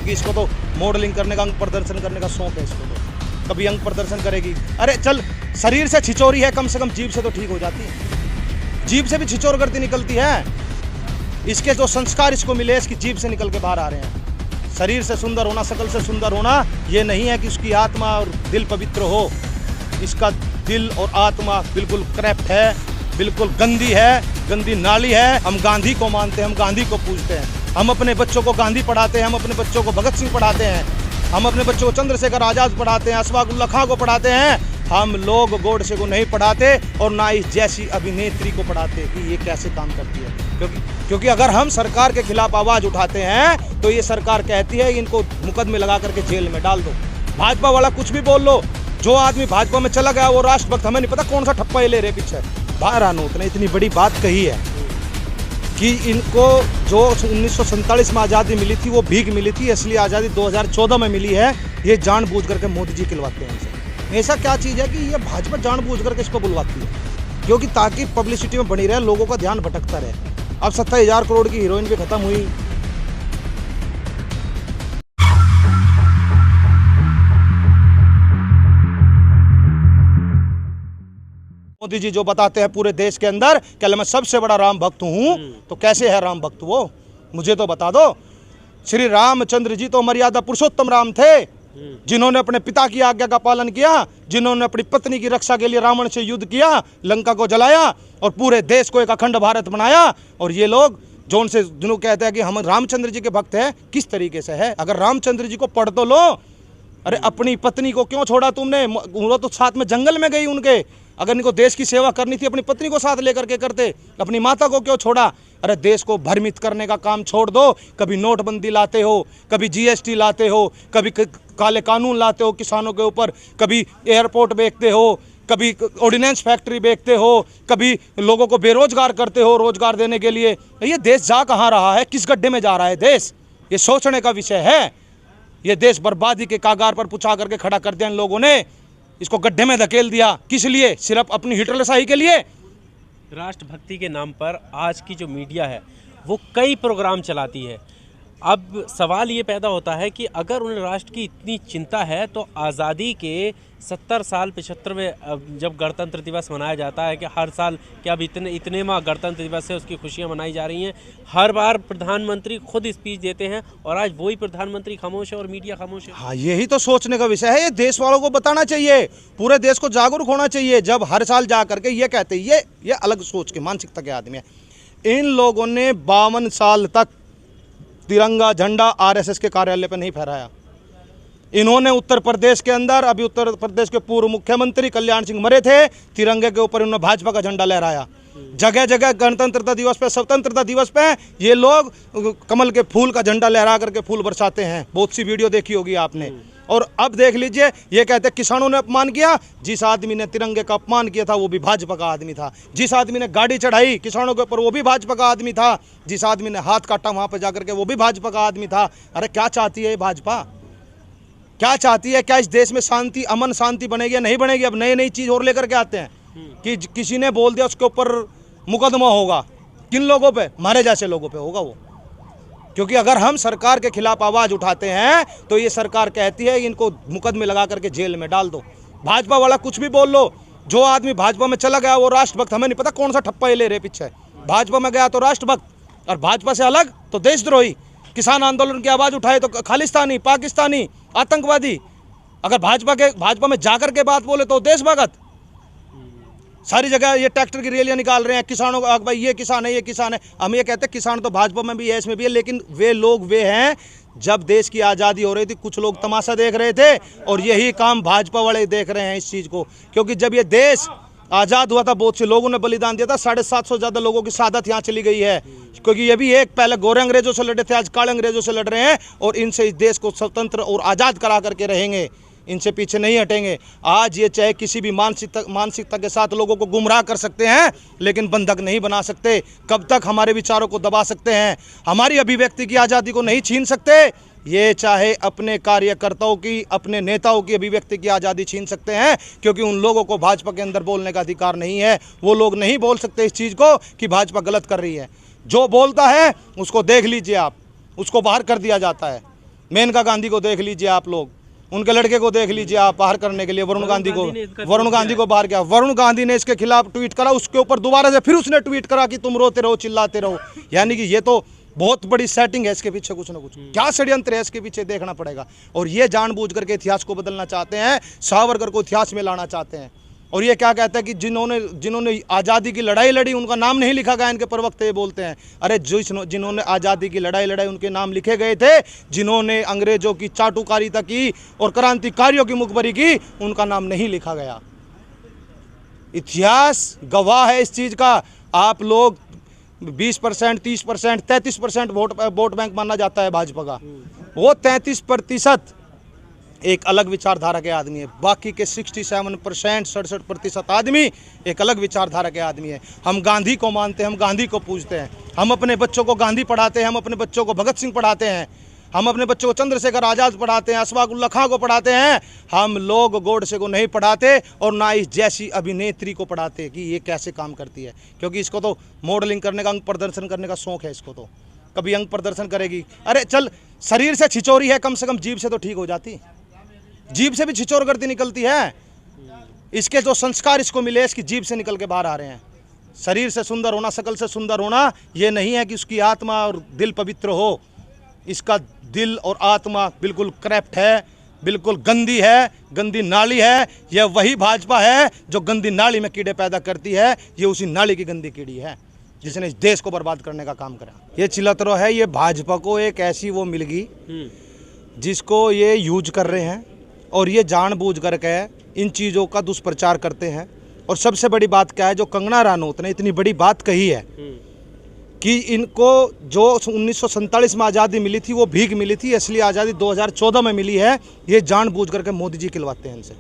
कि इसको तो मॉडलिंग करने का, अंग प्रदर्शन करने का शौक है इसको, तो कभी अंग प्रदर्शन करेगी। अरे चल, शरीर से छिचोरी है, कम से कम जीभ से तो ठीक हो जाती है। जीभ से भी छिचोर करती निकलती है। इसके जो संस्कार इसको मिले, इसकी जीभ से निकल के बाहर आ रहे हैं। शरीर से सुंदर होना, शकल से सुंदर होना, ये नहीं है कि उसकी आत्मा और दिल पवित्र हो। इसका दिल और आत्मा बिल्कुल करप्ट है, बिल्कुल गंदी है, गंदी नाली है। हम गांधी को मानते हैं, हम गांधी को पूजते हैं। हम अपने बच्चों को गांधी पढ़ाते हैं, हम अपने बच्चों को भगत सिंह पढ़ाते हैं, हम अपने बच्चों को चंद्रशेखर आज़ाद पढ़ाते हैं, अशफाक उल्लाह खां को पढ़ाते हैं। हम लोग गोडसे को नहीं पढ़ाते और ना इस जैसी अभिनेत्री को पढ़ाते कि ये कैसे काम करती है। क्योंकि अगर हम सरकार के खिलाफ आवाज़ उठाते हैं तो ये सरकार कहती है इनको मुकदमे लगा करके जेल में डाल दो। भाजपा वाला कुछ भी बोल लो, जो आदमी भाजपा में चला गया वो राष्ट्रभक्त, हमें नहीं पता कौन सा ठप्पा ले रहे पीछे। बारानोत ने इतनी बड़ी बात कही है कि इनको जो 1947 में आज़ादी मिली थी वो भीख मिली थी, इसलिए आज़ादी 2014 में मिली है। ये जानबूझ करके मोदी जी खिलवाते हैं इनसे। ऐसा क्या चीज़ है कि ये भाजपा जानबूझ करके इसको बुलवाती है, क्योंकि ताकि पब्लिसिटी में बनी रहे, लोगों का ध्यान भटकता रहे। अब 27,000 करोड़ की हीरोइन भी खत्म हुई। मोदी जी जो बताते हैं पूरे देश के अंदर कि मैं सबसे बड़ा राम भक्त हूं, तो कैसे है राम भक्त वो, मुझे तो बता दो। श्री रामचंद्र जी तो मर्यादा पुरुषोत्तम राम थे, जिन्होंने अपने पिता की आज्ञा का पालन किया, जिन्होंने अपनी पत्नी की रक्षा के लिए रावण से युद्ध किया, लंका को जलाया और पूरे देश को एक अखंड भारत बनाया। और ये लोग जो उनसे जिन्हों कहते हैं कि हम रामचंद्र जी के भक्त हैं, किस तरीके से है? अगर रामचंद्र जी को पढ़ तो लो। अरे अपनी पत्नी को क्यों छोड़ा तुमने? वो तो साथ में जंगल में गई उनके। अगर इनको देश की सेवा करनी थी अपनी पत्नी को साथ लेकर के करते, अपनी माता को क्यों छोड़ा? अरे देश को भ्रमित करने का काम छोड़ दो। कभी नोटबंदी लाते हो, कभी जीएसटी लाते हो, कभी काले कानून लाते हो किसानों के ऊपर, कभी एयरपोर्ट बेचते हो, कभी ऑर्डिनेंस फैक्ट्री बेचते हो, कभी लोगों को बेरोजगार करते हो रोजगार देने के लिए। ये देश जा कहाँ रहा है? किस गड्ढे में जा रहा है देश? ये सोचने का विषय है। ये देश बर्बादी के कागार पर पुछा करके खड़ा कर दिया इन लोगों ने, इसको गड्ढे में धकेल दिया। किस लिए? सिर्फ अपनी हिटलरशाही के लिए। राष्ट्रभक्ति के नाम पर आज की जो मीडिया है वो कई प्रोग्राम चलाती है। अब सवाल ये पैदा होता है कि अगर उन्हें राष्ट्र की इतनी चिंता है तो आज़ादी के 70 साल 75वें जब गणतंत्र दिवस मनाया जाता है कि हर साल क्या अब इतने माह गणतंत्र दिवस से उसकी खुशियां मनाई जा रही हैं, हर बार प्रधानमंत्री खुद स्पीच देते हैं और आज वही प्रधानमंत्री खामोश है और मीडिया खामोश है। हाँ, यही तो सोचने का विषय है। ये देश वालों को बताना चाहिए, पूरे देश को जागरूक होना चाहिए। जब हर साल जा करके ये कहते ये अलग सोच के मानसिकता के आदमी है। इन लोगों ने 52 साल तक तिरंगा झंडा आरएसएस के कार्यालय पर नहीं फहराया। इन्होंने उत्तर प्रदेश के अंदर, अभी उत्तर प्रदेश के पूर्व मुख्यमंत्री कल्याण सिंह मरे थे, तिरंगे के ऊपर इन्होंने भाजपा का झंडा लहराया। जगह जगह गणतंत्रता दिवस पे, स्वतंत्रता दिवस पे ये लोग कमल के फूल का झंडा लहरा करके फूल बरसाते हैं। बहुत सी वीडियो देखी होगी आपने। और अब देख लीजिए, ये कहते हैं किसानों ने अपमान किया। जिस आदमी ने तिरंगे का अपमान किया था वो भी भाजपा का आदमी था। जिस आदमी ने गाड़ी चढ़ाई किसानों के ऊपर वो भी भाजपा का आदमी था। जिस आदमी ने हाथ काटा वहां पर जाकर के वो भी भाजपा का आदमी था। अरे क्या चाहती है भाजपा? क्या चाहती है? क्या इस देश में शांति, अमन शांति बनेगी या नहीं बनेगी? अब नई नई चीज और लेकर के आते हैं कि किसी ने बोल दिया उसके ऊपर मुकदमा होगा। किन लोगों पे? हमारे जैसे लोगों पे होगा वो। क्योंकि अगर हम सरकार के खिलाफ आवाज उठाते हैं तो ये सरकार कहती है इनको मुकदमे लगा करके जेल में डाल दो। भाजपा वाला कुछ भी बोल लो, जो आदमी भाजपा में चला गया वो राष्ट्रभक्त, हमें नहीं पता कौन सा ठप्पा ले रहे पीछे। भाजपा में गया तो राष्ट्रभक्त और भाजपा से अलग तो देशद्रोही। किसान आंदोलन की आवाज उठाए तो खालिस्तानी, पाकिस्तानी, आतंकवादी। अगर भाजपा में जाकर के बात बोले तो देशभक्त। सारी जगह ये ट्रैक्टर की रैलियां निकाल रहे हैं किसानों को, भाई ये किसान है, ये किसान है। हम ये कहते हैं किसान तो भाजपा में भी है, इसमें भी है, लेकिन वे लोग वे हैं जब देश की आज़ादी हो रही थी कुछ लोग तमाशा देख रहे थे और यही काम भाजपा वाले देख रहे हैं इस चीज़ को। क्योंकि जब ये देश आज़ाद हुआ था बहुत से लोगों ने बलिदान दिया था, 750 से ज़्यादा लोगों की शहादत यहाँ चली गई है। क्योंकि ये भी एक पहले गोरे अंग्रेजों से लड़े थे, आज काले अंग्रेजों से लड़ रहे हैं और इनसे इस देश को स्वतंत्र और आज़ाद करा करके रहेंगे, इनसे पीछे नहीं हटेंगे। आज ये चाहे किसी भी मानसिकता के साथ लोगों को गुमराह कर सकते हैं लेकिन बंधक नहीं बना सकते। कब तक हमारे विचारों को दबा सकते हैं, हमारी अभिव्यक्ति की आज़ादी को नहीं छीन सकते। ये चाहे अपने कार्यकर्ताओं की, अपने नेताओं की अभिव्यक्ति की आज़ादी छीन सकते हैं, क्योंकि उन लोगों को भाजपा के अंदर बोलने का अधिकार नहीं है। वो लोग नहीं बोल सकते इस चीज़ को कि भाजपा गलत कर रही है। जो बोलता है उसको देख लीजिए आप, उसको बाहर कर दिया जाता है। मेनका गांधी को देख लीजिए आप लोग, उनके लड़के को देख लीजिए आप, बाहर करने के लिए वरुण गांधी को बाहर किया। वरुण गांधी ने इसके खिलाफ ट्वीट करा, उसके ऊपर दोबारा से फिर उसने ट्वीट करा कि तुम रोते रहो चिल्लाते रहो। यानी कि ये तो बहुत बड़ी सेटिंग है इसके पीछे, कुछ ना कुछ क्या षड्यंत्र है इसके पीछे देखना पड़ेगा। और ये जानबूझ करके इतिहास को बदलना चाहते हैं, सावरकर को इतिहास में लाना चाहते हैं। और ये क्या कहता है कि जिन्होंने आज़ादी की लड़ाई लड़ी उनका नाम नहीं लिखा गया, इनके प्रवक्ता ये बोलते हैं। अरे जिन्होंने आज़ादी की लड़ाई लड़ाई उनके नाम लिखे गए थे, जिन्होंने अंग्रेजों की चाटुकारिता की और क्रांतिकारियों की मुखबरी की, उनका नाम नहीं लिखा गया। इतिहास गवाह है इस चीज़ का। आप लोग 20%, 30%, 33% वोट बैंक माना जाता है भाजपा का, वो 33% एक अलग विचारधारा के आदमी है। बाकी के 67%, 67% आदमी एक अलग विचारधारा के आदमी है। हम गांधी को मानते हैं, हम गांधी को पूजते हैं, हम अपने बच्चों को गांधी पढ़ाते हैं, हम अपने बच्चों को भगत सिंह पढ़ाते हैं, हम अपने बच्चों को चंद्रशेखर आज़ाद पढ़ाते हैं, अशफाक उल्लाह खां को पढ़ाते हैं। हम लोग गोडसे को नहीं पढ़ाते और ना इस जैसी अभिनेत्री को पढ़ाते कि ये कैसे काम करती है, क्योंकि इसको तो मॉडलिंग करने का, अंग प्रदर्शन करने का शौक है। इसको तो कभी अंग प्रदर्शन करेगी। अरे चल, शरीर से छिचोरी है, कम से कम जीभ से तो ठीक हो जाती। जीभ से भी छिचोर करती निकलती है। इसके जो संस्कार इसको मिले, इसकी जीभ से निकल के बाहर आ रहे हैं। शरीर से सुंदर होना, शकल से सुंदर होना, ये नहीं है कि उसकी आत्मा और दिल पवित्र हो। इसका दिल और आत्मा बिल्कुल करप्ट है, बिल्कुल गंदी है, गंदी नाली है। यह वही भाजपा है जो गंदी नाली में कीड़े पैदा करती है। ये उसी नाली की गंदी कीड़ी है जिसने इस देश को बर्बाद करने का काम करा। ये चिलतरो है, ये भाजपा को एक ऐसी वो मिल गई जिसको ये यूज कर रहे हैं और ये जानबूझ करके इन चीज़ों का दुष्प्रचार करते हैं। और सबसे बड़ी बात क्या है, जो कंगना रनौत ने इतनी बड़ी बात कही है कि इनको जो 1947 में आज़ादी मिली थी वो भीख मिली थी, असली आज़ादी 2014 में मिली है। ये जानबूझ करके मोदी जी खिलवाते हैं इनसे।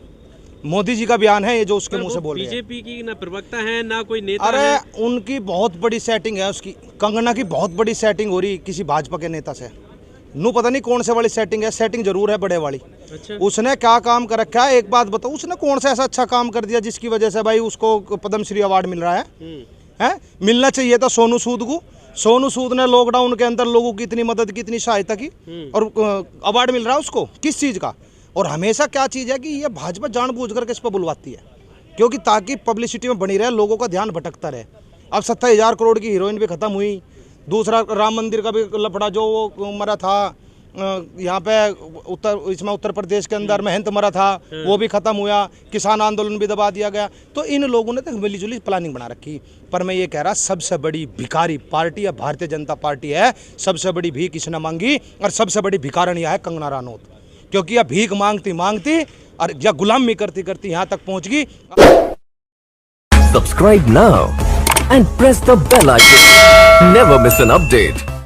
मोदी जी का बयान है ये जो उसके मुंह से बोल रहे हैं। बीजेपी की ना प्रवक्ता है ना कोई नेता अरे है। उनकी बहुत बड़ी सेटिंग है, उसकी कंगना की बहुत बड़ी सेटिंग हो रही किसी भाजपा के नेता से। नू पता नहीं कौन से वाली सेटिंग है, सेटिंग जरूर है बड़े वाली। अच्छा। उसने क्या काम कर रखा है, एक बात बताओ, उसने कौन सा ऐसा अच्छा काम कर दिया जिसकी वजह से भाई उसको पद्मश्री अवार्ड मिल रहा है? मिलना चाहिए था सोनू सूद को। सोनू सूद ने लॉकडाउन के अंदर लोगों की इतनी मदद की, इतनी सहायता की, और अवार्ड मिल रहा है उसको किस चीज़ का? और हमेशा क्या चीज़ है कि ये भाजपा जानबूझ करके इस पर बुलवाती है, क्योंकि ताकि पब्लिसिटी में बनी रहे, लोगों का ध्यान भटकता रहे। अब 27,000 करोड़ की हीरोइन भी खत्म हुई। दूसरा राम मंदिर का भी लफड़ा, जो वो मरा था यहाँ पे उत्तर प्रदेश के अंदर महंत मरा था, वो भी खत्म हुआ। किसान आंदोलन भी दबा दिया गया। तो इन लोगों ने तो मिलीजुली प्लानिंग बना रखी। पर मैं ये कह रहा, सबसे बड़ी भिखारी पार्टी या भारतीय जनता पार्टी है। सबसे बड़ी भीख इसने मांगी और सबसे बड़ी भिखारन यह है कंगना रनौत, क्योंकि यह भीख मांगती मांगती और या गुलामी करती करती यहाँ तक पहुँच गई। Subscribe now and press the bell icon. Never miss an update.